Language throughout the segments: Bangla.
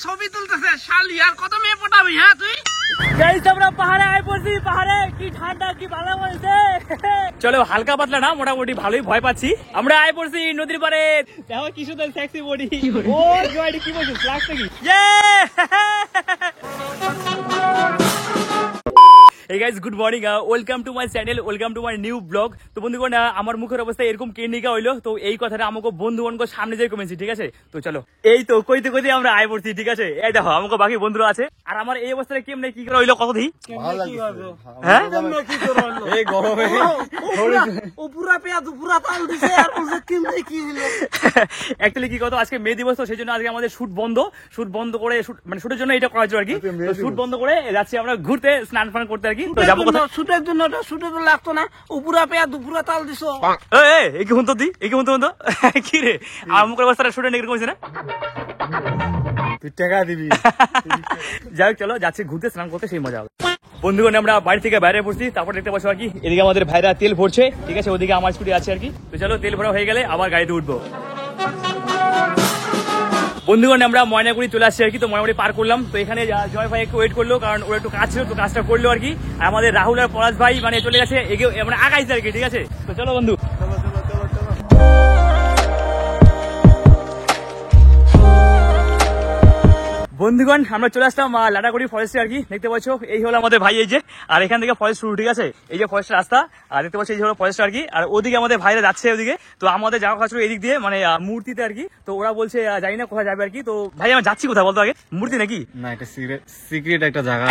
ছবি তুলতেছে শালি, আর কত মেয়ে পটাবি? হ্যাঁ তুই গাইস আমরা পাহাড়ে আয় পড়ছি। পাহাড়ে কি ঠান্ডা, কি ভালো বলছে। চলো হালকা পাতলা না, মোটামুটি ভালোই ভয় পাচ্ছি। আমরা আয় পড়ছি নদীর পাড়ে। দেখো কি সুন্দর সেক্সি বডি। ও জয়ডি কি বলছিস, লাগছে কি? Hey guys, good morning. Welcome to my channel. Welcome to my new vlog. তো বন্ধুগণ, আমার মুখের অবস্থা এরকম কেনিকা হইলো, তো এই কথাটা আমাকে বন্ধুগণকে সামনে যাই কমেছি, ঠিক আছে? তো চলো, এই তো কইতে কইতে আমরা আয় পড়ছি, ঠিক আছে? এই দেখো আমাকে বাকি বন্ধুরা আছে, আর আমার এই অবস্থায় কেমনে কি করে হইলো কত দিই? হ্যাঁ এই গরমে ও পুরা পেঁয়াজ পুরা তাল দিছে, আর বলছে কেমনে কি হলো। অ্যাকচুয়ালি কি কথা, আজকে মে দিবস, তো সেই জন্য আজকে আমাদের শুট বন্ধ করে, মানে শুটের জন্য এটা করা হচ্ছে আর কি। শুট বন্ধ করে যাচ্ছি আমরা ঘুরতে, স্নান ফান করতে আর কি। তো যাবো কোথায়? শুটের জন্য, শুটে তো লাগতো না, ও পুরা পেঁয়াজ পুরা তাল দিছো। এই কি হুনতো দি, এই কি হুনতো কি রে, আমার মুখের অবস্থাটা শুটে এরকম হয়েছে না? তুই টাকা দিবি। যাই হোক, চলো যাচ্ছি ঘুরতে, স্নান করতে, সেই মজা হবে। বন্ধুগণ, আমরা বাড়ি থেকে বাইরে পড়ছি, তারপর দেখতে পাচ্ছ আর কি এদিকে আমাদের ভাইরা তেল ভরছে, ঠিক আছে? ওদিকে আমার স্কুটি আছে আর কি। তো চলো, তেল ভরা হয়ে গেলে আবার গাড়িতে উঠবো। বন্ধুগণ, আমরা ময়নাগুড়ি চলে আসছি আর কি। তো ময়নাগুড়ি পার করলাম, তো এখানে জয় ভাই একটু ওয়েট করলো, কারণ ওর একটু কাজ ছিল, তো কাজটা করলো আর কি। আর আমাদের রাহুল আর পলাশ ভাই মানে চলে গেছে, মানে আগাইছে আর কি, ঠিক আছে? তো চলো বন্ধু। বন্ধুগণ, আমরা চলে আসলাম লাটাগুড়ি ফরেস্টে আর কি। দেখতে পাচ্ছ এই হলো আমাদের ভাই, এই যে, আর এখান থেকে ফরেস্ট শুরু, ঠিক আছে? এই যে ফরেস্ট রাস্তা, আর দেখতে পাচ্ছ এই হলো ফরেস্ট আর কি। আর ওদিকে আমাদের ভাইরা যাচ্ছে ওদিকে, তো আমাদের যাওয়া খাচ্ছিল এদিক দিয়ে, মানে মূর্তিতে আর কি। তো ওরা বলছে জানি না কোথায় যাবে আর কি। তো ভাই আমরা যাচ্ছি কোথায় বলতো আগে? মূর্তি নাকি না, এটা সিক্রেট একটা জায়গা।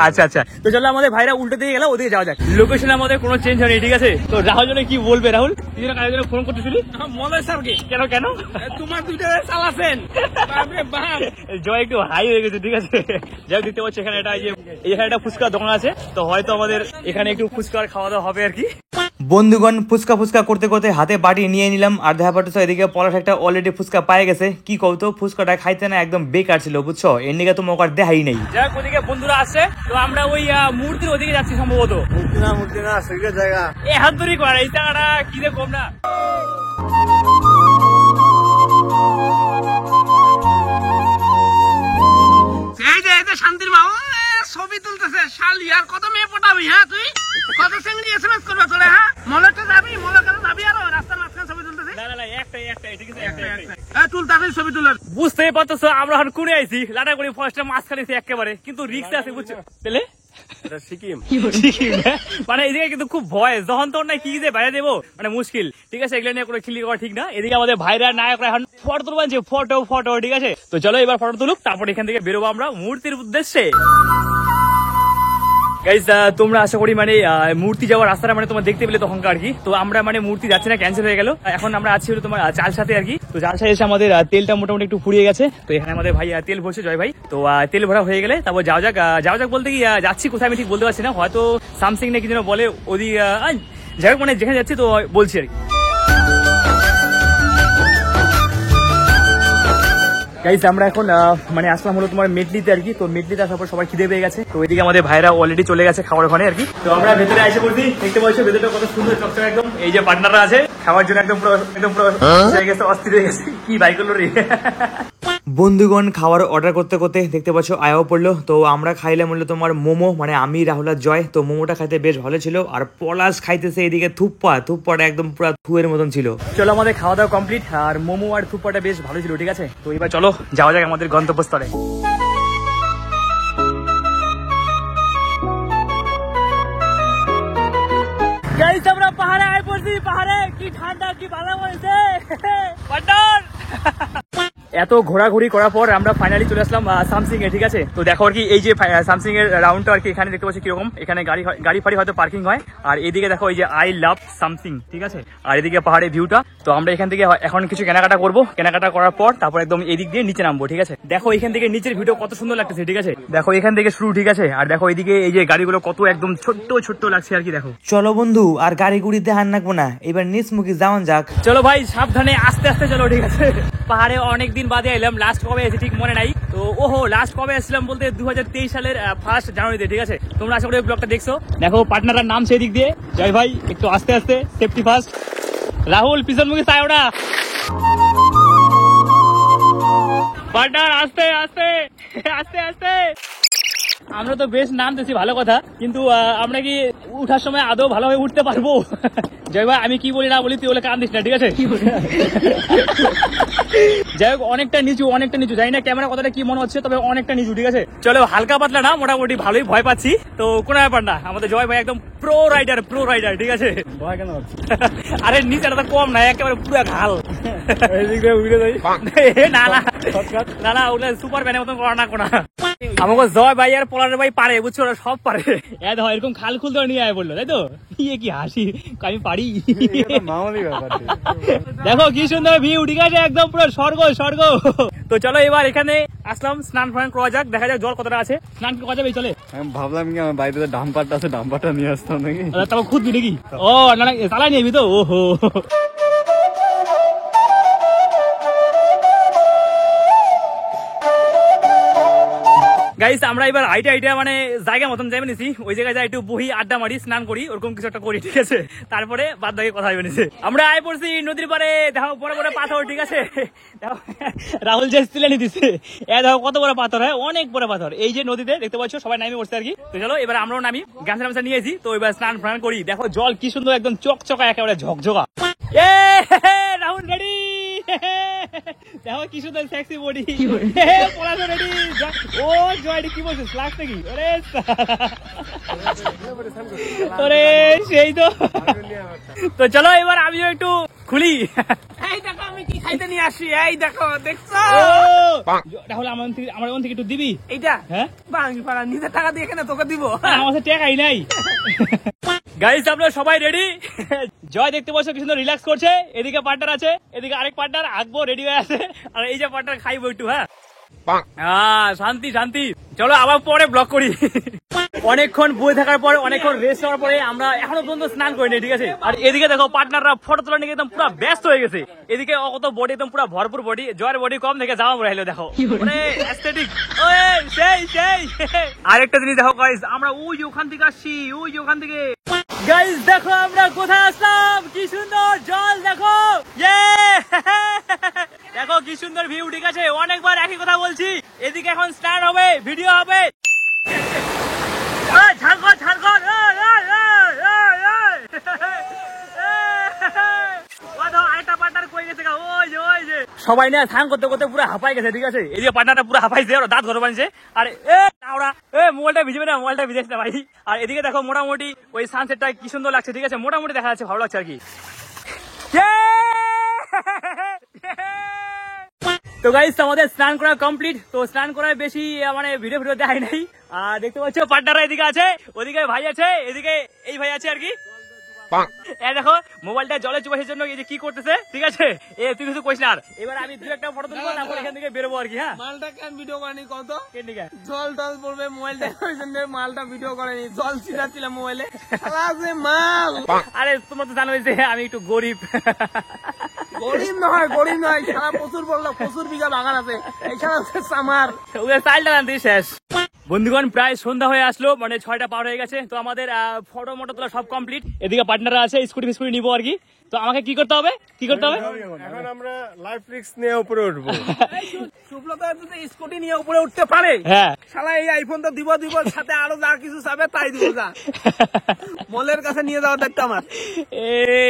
আচ্ছা আচ্ছা, তো চলো আমাদের ভাইরা উল্টে দিয়ে গেলাম, ওদিকে যাওয়া যাক। লোকেশন আমাদের কোনো চেঞ্জ হয়নি, ঠিক আছে? তো রাহুল জন্য কি বলবে? রাহুল তুই যেন কারোর জন্য ফোন করতেছিলি মলয় স্যারকে। কেন কেন? তোমার দুইটা চালাছেন জয় একটু হাই হয়ে গেছে, ঠিক আছে? যাই দেখতে পাচ্ছি এখানে এটা, এখানে একটা ফুচকার দোকান আছে, তো হয়তো আমাদের এখানে একটু ফুচকার খাওয়া দাওয়া হবে আর কি। বন্ধুগণ, ফুচকা করতে করতে হাতে বাটি নিয়ে নিলাম, আর দেখা পাচ্ছ এদিকে পলাশ একটা অলরেডি ফুচকা পাই গেছে। কি কৌতো, ফুচকাটা খাইতে না একদম বেকার ছিল, বুঝছো? এর নিকে তো মকার দেখাই নাই। যাক, ওদিকে বন্ধুরা আসছে, তো আমরা ওই মূর্তির ওদিকে যাচ্ছি সম্ভবত। মূর্তি না সিক্রেট জায়গা। এ হাত ধরি করা, এই জায়গাটা কি রে কম না? শান্তির মা ছবি তুলতেছে শালি, আর কত মেয়ে পটাবি? হ্যাঁ তুই কত সঙ্গে এসএমএস করবে তোরা? হ্যাঁ মলটা যাবি, মলের কাছে যাবি, আর রাস্তার মাঝখানে ছবি তুলতেছে। ছবি তুলে বুঝতেই পারতেছো আমরা এখন কুড়ে আইছি লাটাগুড়ি ফরেস্টের মাঝখানে একেবারে, কিন্তু রিক্স আছে, বুঝছো? তাহলে সিকিম মানে এদিকে কিন্তু খুব ভয়, যখন তোর না কি যে বাইরে দেবো মানে মুশকিল, ঠিক আছে? এগুলো নিয়ে কোনো খিল্লি করা ঠিক না। এদিকে আমাদের ভাইরা নায়করা এখন ফটো তুলবানছে, ফটো, ঠিক আছে? তো চলো এবার ফটো তুলুক, তারপর এখান থেকে বেরোবো আমরা মূর্তির উদ্দেশ্যে। গাইস, তোমরা আশা করি মানে মূর্তি যাওয়ার রাস্তাটা মানে তোমার দেখতে পেলে তখন আর কি। তো আমরা মানে মূর্তি যাচ্ছি না, ক্যান্সেল হয়ে গেল। এখন আমরা আছি হলো তোমার চালসাতে আর কি। তো চালসায় এসে আমাদের তেলটা মোটামুটি একটু ফুরিয়ে গেছে, তো এখানে আমাদের ভাই তেল ভরছে, জয় ভাই। তো তেল ভরা হয়ে গেলে তারপর যাওয়া যাক বলতে কি যাচ্ছি কোথায় আমি ঠিক বলতে পারছি না, হয়তো সামথিং না কি যেন বলে ওদিকে, যাই হোক মানে যেখানে যাচ্ছি তো বলছি আর কি। গাইস, আমরা এখন মানে আসলাম হলো তোমার মেটলিতে আর কি। তো মেটলিতে আসার পর সবার খিদে পেয়ে গেছে, তো ওইদিকে আমাদের ভাইরা অলরেডি চলে গেছে খাবার ওখানে আর কি। তো আমরা ভেতরে এসে পড়ছি, দেখতে পাচ্ছ ভেতরটা কত সুন্দর চকচক একদম। এই যে পার্টনাররা আছে খাওয়ার জন্য একদম পুরো হয়ে গেছে, অস্থির হয়ে গেছে। কি বাইক হলো রে। বন্ধুগণ, খাবার অর্ডার করতে করতে দেখতে পাচ্ছ আয়াও পড়লো। তো আমরা খাইলাম হলো তোমার মোমো, মানে আমি, রাহুল আর জয়। তো মোমোটা খাইতে বেশ ভালো ছিল, আর পলাশ খাইতেছে এদিকে থুপ্পাটা একদম পুরো থুয়ের মতন ছিল। চলো আমাদের খাওয়া দাওয়া কমপ্লিট, আর মোমো আর থুপ্পাটা বেশ ভালো ছিল, ঠিক আছে? তো এবার চলো যাওয়া যাক আমাদের গন্তব্যস্থলে। গাইস, আমরা পাহাড়ে আয় পড়ছি। পাহাড়ে কি ঠান্ডা, কি ভালো বলছে। এত ঘোরাঘুরি করার পর আমরা ফাইনালি চলে আসলাম সামসিং এ, ঠিক আছে? তো দেখো আর কি এই যে সামসিং এর রাউন্ডটা আর কি, এখানে দেখতে পাচ্ছি কিরকম, এখানে গাড়ি ফাড়ি হয়তো পার্কিং হয়। আর এদিকে দেখো এই যে আই লাভ সামসিং, ঠিক আছে? আর এদিকে পাহাড়ের ভিউটা। তো আমরা এখান থেকে এখন কিছু কেনাকাটা করবো, কেনাকাটা করার পর তারপর একদম এদিক দিয়ে নিচে নামবো, ঠিক আছে? দেখো এখান থেকে নিচের ভিডিও কত সুন্দর লাগতেছে, ঠিক আছে? দেখো এখান থেকে শুরু, ঠিক আছে? আর দেখো এদিকে এই যে গাড়িগুলো কত একদম ছোট্ট লাগছে আর কি, দেখো। চলো বন্ধু, আর গাড়ি গুড়িতে হান রাখবো না, এবার নিচমুখী যাওয়ান যাক। চলো ভাই, সাবধানে আস্তে আস্তে চলো, ঠিক আছে? পাহাড়ে অনেকদিন বাদে এলাম, লাস্ট কবে এসে ঠিক মনে নাই। তো লাস্ট কবে এসেছিলাম বলতে 2023 সালের 1 জানুয়ারিতে, ঠিক আছে? তোমরা আশা করি ব্লগটা দেখছো। দেখো পার্টনারের নাম সেদিক দিয়ে, জয় ভাই একটু আস্তে আস্তে, সেফটি ফার্স্ট। রাহুল পিছন মুখে চায় ওটা। পার্টনার আস্তে আস্তে আস্তে আস্তে। আমরা তো বেশ নামতেছি, ভালো কথা, কিন্তু আমরা কি উঠার সময় আদৌ ভালোভাবে উঠতে পারবো? জয় ভাই, আমি কি বলি না বলি তুই বলে কান দিস না, ঠিক আছে? যাই হোক, অনেকটা নিচু, জানি না ক্যামেরা কতটা কি মনে হচ্ছে, তবে অনেকটা নিচু, ঠিক আছে? চলো, হালকা পাতলা না, মোটামুটি ভালোই ভয় পাচ্ছি, তো কোনো ব্যাপার না। আমাদের জয় ভাই একদম প্রো রাইডার, ঠিক আছে? ভয় কেন হচ্ছে? আরে নিচেটা তো কম না, একেবারে পুরো ঘাল। উড়ে যাই না ওগুলো সুপার ব্যানের মতন করা না কোনা। আমাকে জয় ভাই আর পলারের ভাই পারে, বুঝছো, ওরা সব পারে। দেখো এরকম খাল খুল ধরে নিয়ে আয় বললো, তাই তো? ইয়ে কি হাসি, আমি পারি। মামুলি ব্যাপার। দেখো কি সুন্দর ভিউ, ঠিক আছে? একদম পুরো স্বর্গ। তো চলো এবার এখানে আসলাম, স্নান ফান করা যাক, দেখা যাক জল কতটা আছে। স্নান করা যাবে, চলে। আমি ভাবলাম কি আমার বাড়িতে ডাম্পারটা আছে, ডাম্পারটা নিয়ে আসতাম নাকি। তারপর খুঁজবি নাকি? ও না, চালাই নিবি তো? ওহো। গাইস, আমরা এবার আইটা মানে জায়গা মতন যাই নিছি, ওই জায়গায় যাই একটু বহি, আড্ডা মারি, স্নান করি, ওরকম কিছু একটা করি, ঠিক আছে? তারপরে বাদ বাকি কথা হইবে নিছে। আমরা আয় পড়ছি নদীর পারে, দেখো বড় পাথর, ঠিক আছে? দেখো রাহুল যে তুলে নি দিছে, দেখো কত বড় পাথর, হয় অনেক বড় পাথর। এই যে নদীতে দেখতে পাচ্ছ, সবাই নামে পড়ছে আর কি। তো চলো এবার আমরাও নামি, গামছা নিয়েছি, তো এবার স্নান ফান করি। দেখো জল কি সুন্দর, একদম চকচকা, একেবারে ঝকঝকা। রাহুল রেডি, দেখো কি সুন্দর সেক্সি বডি, পলাশ রেডি। ও জয়ডি কি বলছিস, লাগ নাকি? ওরে সেই তো চলো এবার আমিও একটু খুলি। এই দেখো আমি কি খাইতে নিয়ে আসি, এই দেখো, দেখছো? রাহুল আমার মন থেকে একটু দিবি? এইটা হ্যাঁ, ভাঙি পাড়া, নিজের টাকা দিয়ে কেন তোকে দিব? আমার কাছে টাকাই নাই। গাইস, আপনারা সবাই রেডি? জয় দেখতে পাচ্ছ কি সুন্দর রিল্যাক্স করছে, এদিকে পার্টনার আছে, এদিকে আরেক পার্টনার আকবো রেডি হয়ে আছে, আর এই যে পার্টনার খাইবো একটু। হ্যাঁ, শান্তি। চলো আবার পরে ব্লগ করি। অনেকক্ষণ বয়ে থাকার পরে, অনেকক্ষণ রেস্ট হওয়ার পরে আমরা এখনো পর্যন্ত স্নান করিনি, ঠিক আছে? আর এদিকে দেখো পার্টনাররা ফটো তোলা নিয়ে একদম পুরো ব্যস্ত হয়ে গেছে। এদিকে কত বডি, একদম পুরো ভরপুর বডি, জয়ের বডি কম দেখে জামা পরে দেখো, অ্যাস্থেটিক। সেই আরেকটা জিনিস দেখো গাইস, আমরা ওই ওখান থেকে আসছি, ওখান থেকে। গাইস দেখো আমরা কোথায় আসলাম, কি সুন্দর জল, দেখো দেখো কি সুন্দর ভিউ, ঠিক আছে? অনেকবার একই কথা বলছি, এদিকে এখন স্টার্ট হবে, ভিডিও হবে। সবাই না স্নান করতে করতে পুরো হাঁপাই গেছে, ঠিক আছে? এই যে পার্টনারটা পুরো হাঁপাইছে, ওরা দাঁত ঘর বানিয়েছে। আর মোবাইলটা ভিজবে না, মোবাইলটা ভিজেছে না ভাই। আর এদিকে দেখো মোটামুটি ওই সানসেটটা কি সুন্দর লাগছে, ঠিক আছে? মোটামুটি দেখা যাচ্ছে, ভালো লাগছে আর কি। তো গাইস, আমাদের স্নান করা কমপ্লিট। তো স্নান করার বেশি মানে ভিডিও দেখাই নাই। আর দেখতে পাচ্ছ পার্টনাররা এদিকে আছে, ওদিকে ভাই আছে, এদিকে এই ভাই আছে আর কি। দেখো মোবাইলটা জলে চুবাসের জন্য এই যে কি করতেছে, ঠিক আছে? তুই কিছু কইস না। এবার আমি দু একটা ফটো তুলবো, তারপর এখান থেকে বেরোবো আর কি। হ্যাঁ, মালটা কেন ভিডিও করেনি কত? জল টল পড়বে মোবাইলটা, ওই জন্য মালটা ভিডিও করেনি, জল ছিটাচ্ছিলাম মোবাইলে। মাল, আরে তোমরা তো জানোই যে আমি একটু গরিব নয়, সারা প্রচুর বিঘা বাগান আছে, এছাড়া সামার চালটা আনতে শেষ। বন্ধুগণ, প্রায় সন্ধ্যা হয়ে আসলো, মানে 6টা পার হয়ে গেছে। তো আমাদের ফটো মোটো তোলা সব কমপ্লিট। এদিকে পার্টনাররা আছে, স্কুটি নিবো আর কি। তো আমাকে কি করতে হবে? এখন আমরা লাইফ রিস্ক নিয়ে উপরে উঠবো। সুব্রত যদি স্কুটি নিয়ে উপরে উঠতে পারে, হ্যাঁ, শালা এই আইফোন তো দিব, সাথে আরো যা কিছু চাবে তাই দিব, যা মলের কাছে নিয়ে যাওয়ার দায়িত্ব আমার।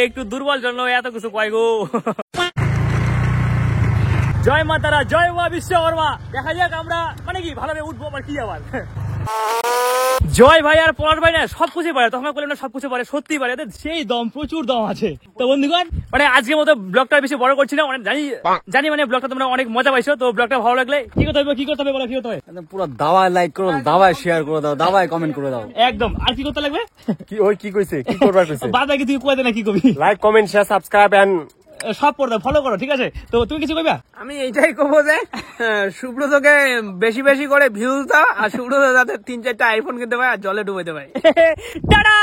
একটু দুর্বল জন্য এত কিছু কয় গো। জয় মা তারা, জয় মা বিশ্বকর্মা। দেখা যাক আমরা মানে কি ভালোভাবে উঠবো, আবার কি আবার। জয় ভাই আর পলাশ ভাই না সবকিছু পারে, তখন বললাম না সবকিছু পারে, সত্যি পারে, সেই দম, প্রচুর দম আছে। তো বন্ধুগণ, মানে আজকের মতো ব্লগটা বেশি বড় করছি না, জানি মানে ব্লগটা তোমরা অনেক মজা পাইছো। তো ব্লগটা ভালো লাগলে কি করতে হবে বলো, কি করতে হবে? পুরো দাওয়ায় লাইক করো, দাওয়ায় শেয়ার করে দাও, দাওয়ায় কমেন্ট করে দাও, একদম। আর কি করতে লাগবে? কি কইছে, কি করবার কইছে? বাদ বাকি তুই কই দে না, কি করবি? Like, comment, share, subscribe and সব করে দাও, ফলো করো, ঠিক আছে? তো তুমি কিছু কইবা? আমি এইটাই কবো যে সুব্রতকে বেশি করে ভিউজ দাও, আর সুব্রত যাতে 3-4টা আইফোন কিনতে পারে আর জলে ডুবাইতে পারে। টাটা।